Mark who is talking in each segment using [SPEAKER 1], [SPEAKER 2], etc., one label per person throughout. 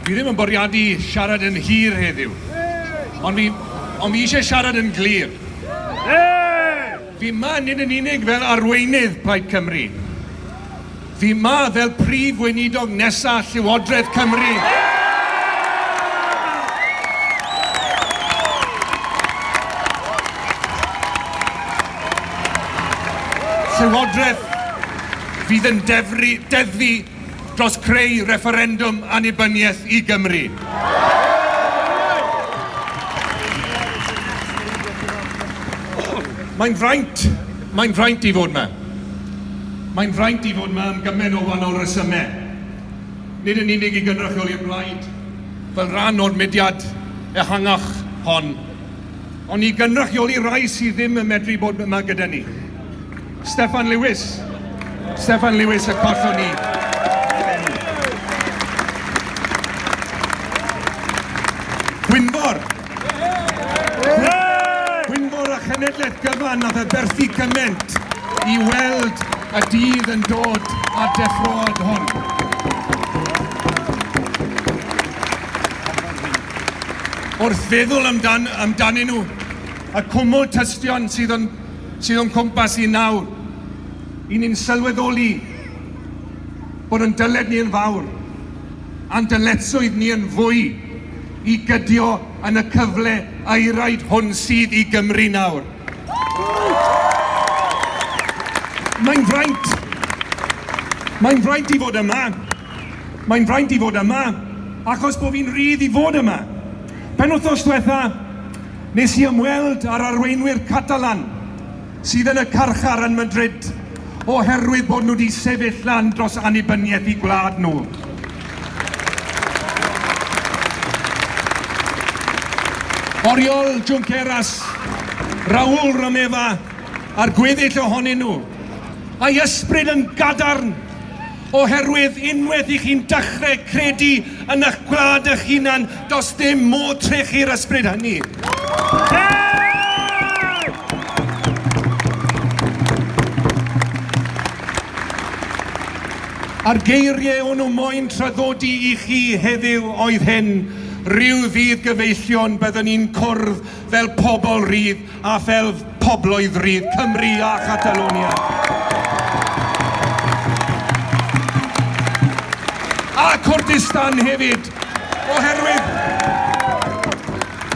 [SPEAKER 1] Fi ddim yn bwriadu siarad yn hir heddiw. Ond fi eisiau siarad yn glir. Fi ma nid yn unig fel arweinydd Plaid Cymru. Fi ma fel prif weinidog nesaf Llywodraeth Cymru. Llywodraeth fydd yn deddfu dros creu referendwm annibyniaeth i Gymru. Mae'n fraint i fod yma. Mae'n fraint i fod yma am gymaint o wahanol resymau. Nid yn unig i gynrychioli'r blaid, fel rhan o'r mudiad ehangach hon, ond i gynrychioli rai sydd ddim yn medru bod yma gyda ni. Steffan Lewis y collon ni. Gwynfor a chenedlaeth gyfan nath e berthu cyment i weld y dydd yn dod a deffroad hon. Wrth feddwl amdanyn nhw, y cwmwl tystion sydd o'n cwmpas i nawr, i ni'n sylweddoli bod yn dyled ni yn fawr, a'n dyletswydd ni yn fwy i gydio yn y cyfle airaid hwn sydd i Gymru nawr. Mae'n fraint i fod yma. Mae'n fraint i fod yma, achos bod fi'n rhydd i fod yma. Penwythnos diwetha, nes i ymweld ar arweinwyr Catalan sydd yn y carchar yn Madrid oherwydd bod nhw wedi sefyll lan dros annibyniaeth i gwlad nhw. Oriol Junqueras, Raúl Romeva a'r gweddill ohonyn nhw, a'i ysbryd yn gadarn oherwydd unwaith i chi'n dechrau credu yn eich gwlad eich hunan, does dim modd trechu'r ysbryd hynny. A'r geiriau o'n nhw moyn traddodi i chi heddiw oedd hyn, ryw fydd gyfeillion byddwn ni'n cwrdd fel pobl rydd a fel pobloedd rydd Cymru a Catalonia. A Kurdistan hefyd, oherwydd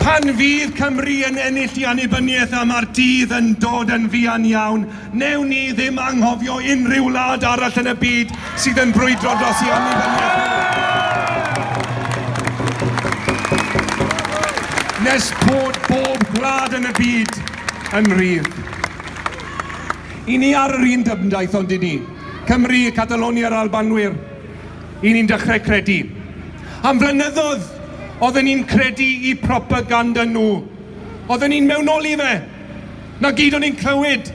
[SPEAKER 1] pan fydd Cymru yn ennill i annibyniaeth a mae'r dydd yn dod yn fuan iawn, newn ni ddim anghofio unrhyw wlad arall yn y byd sydd yn brwydro dros i annibyniaeth. Nes bod bob gwlad yn y byd yn rydd. I ni ar yr un dyfndaeth ond i ni, Cymru, Catalonia a'r Albanwyr, i ni'n dechrau credu. Am flynyddoedd, oedden ni'n credu i propaganda nhw. Oedden ni'n mewnoli fe. Na gyd o'n ni'n clywed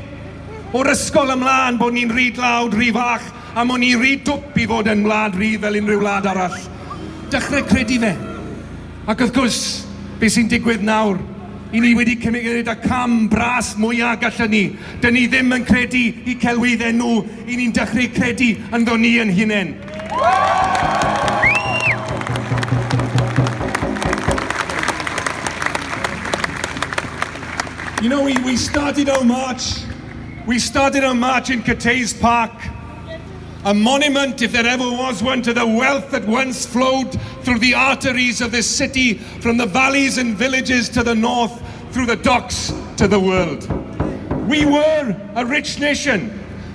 [SPEAKER 1] o'r ysgol ymlaen bod ni'n rhy dlawd, rhy fach, a mod ni'n rhy dwp i fod yn wlad rydd fel unrhyw wlad arall. Dechrau credu fe. Ac wrth gwrs, beth sy'n digwydd nawr, i ni wedi cymryd y cam bras mwyaf gallwn ni. Dyn ni ddim yn credu i celwyddau nhw, i ni'n dechrau credu ynddo ni yn hunain. You know, we started our march. We started our march in Caerdydd Park, a monument, if there ever was one, to the wealth that once flowed through the arteries of this city, from the valleys and villages to the north, through the docks to the world. We were a rich nation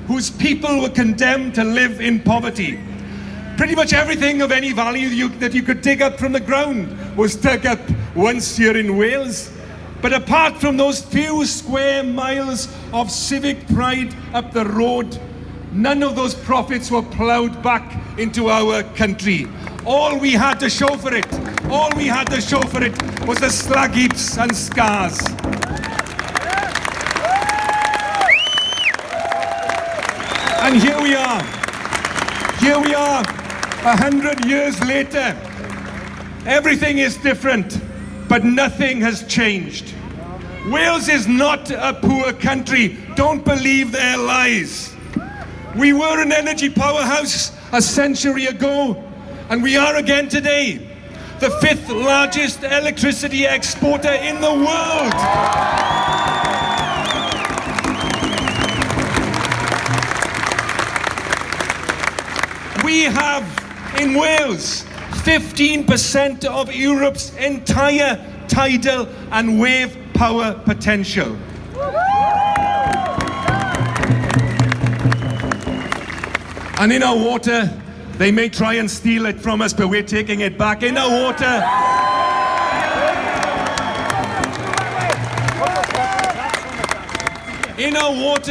[SPEAKER 1] whose people were condemned to live in poverty. Pretty much everything of any value that you could dig up from the ground was dug up once here in Wales. But apart from those few square miles of civic pride up the road, none of those profits were ploughed back into our country. All we had to show for it was the slag heaps and scars. And here we are, 100 years later. Everything is different, but nothing has changed. Wales is not a poor country. Don't believe their lies. We were an energy powerhouse a century ago, and we are again today. the 5th largest electricity exporter in the world. We have, in Wales, 15% of Europe's entire tidal and wave power potential. And in our water, they may try and steal it from us, but we're taking it back. In our water,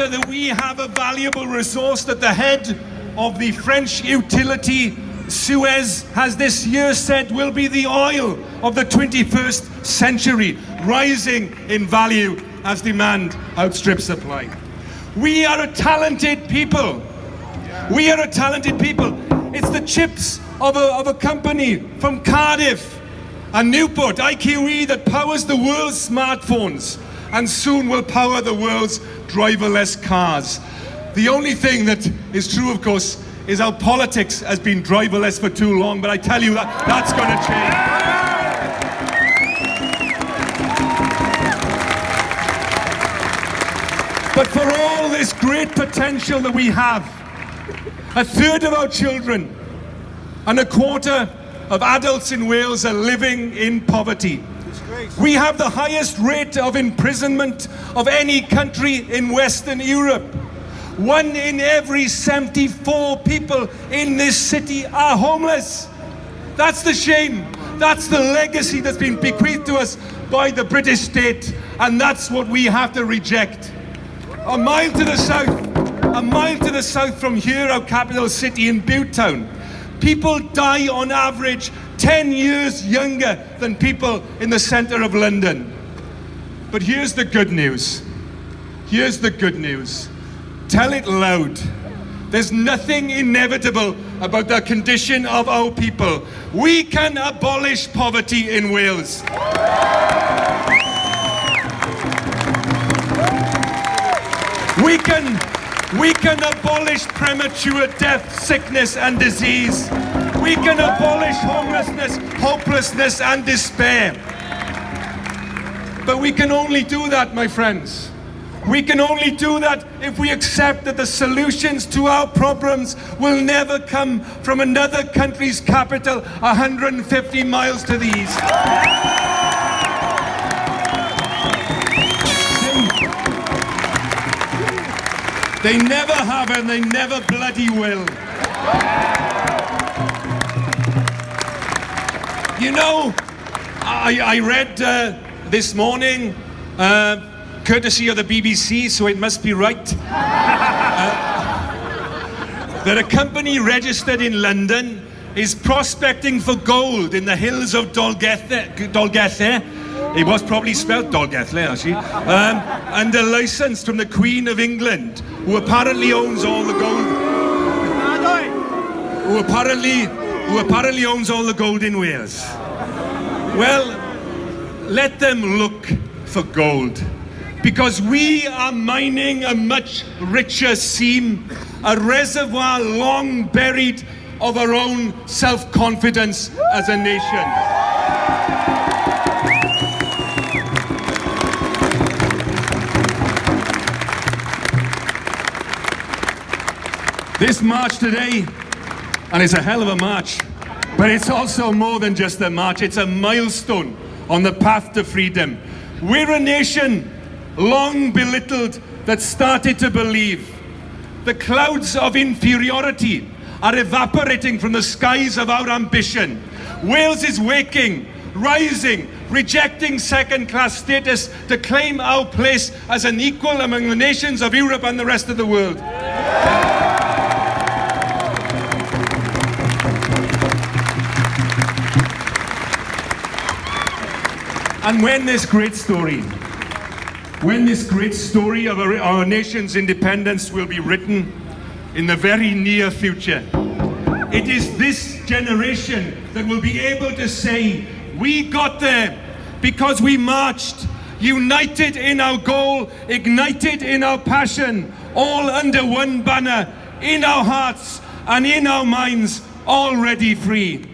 [SPEAKER 1] that we have a valuable resource that the head of the French utility Suez has this year said will be the oil of the 21st century, rising in value as demand outstrips supply. We are a talented people. We are a talented people. It's the chips of a company from Cardiff and Newport, IQE, that powers the world's smartphones and soon will power the world's driverless cars. The only thing that is true, of course, is our politics has been driverless for too long, but I tell you that's going to change. But for all this great potential that we have, a third of our children and a quarter of adults in Wales are living in poverty. We have the highest rate of imprisonment of any country in Western Europe. 1 in every 74 people in this city are homeless. That's the shame. That's the legacy that's been bequeathed to us by the British state, and that's what we have to reject. A mile to the south from here, our capital city in Butetown, people die on average 10 years younger than people in the centre of London. But here's the good news. Here's the good news. Tell it loud. There's nothing inevitable about the condition of our people. We can abolish poverty in Wales. We can abolish premature death, sickness and disease. We can abolish homelessness, hopelessness and despair. But we can only do that, my friends. We can only do that if we accept that the solutions to our problems will never come from another country's capital 150 miles to the east. They never have and they never bloody will. You know, I read this morning, courtesy of the BBC, so it must be right, that a company registered in London is prospecting for gold in the hills of Dolgethe. It was probably spelled Dolgethe, actually. And a license from the Queen of England, who apparently owns all the gold. Who apparently owns all the gold in Wales. Well, let them look for gold. Because we are mining a much richer seam, a reservoir long buried of our own self-confidence as a nation. This march today, and it's a hell of a march, but it's also more than just a march, it's a milestone on the path to freedom. We're a nation long belittled that started to believe. The clouds of inferiority are evaporating from the skies of our ambition. Wales is waking, rising, rejecting second-class status to claim our place as an equal among the nations of Europe and the rest of the world. And when this great story of our nation's independence will be written in the very near future, it is this generation that will be able to say, we got there because we marched, united in our goal, ignited in our passion, all under one banner, in our hearts and in our minds, already free.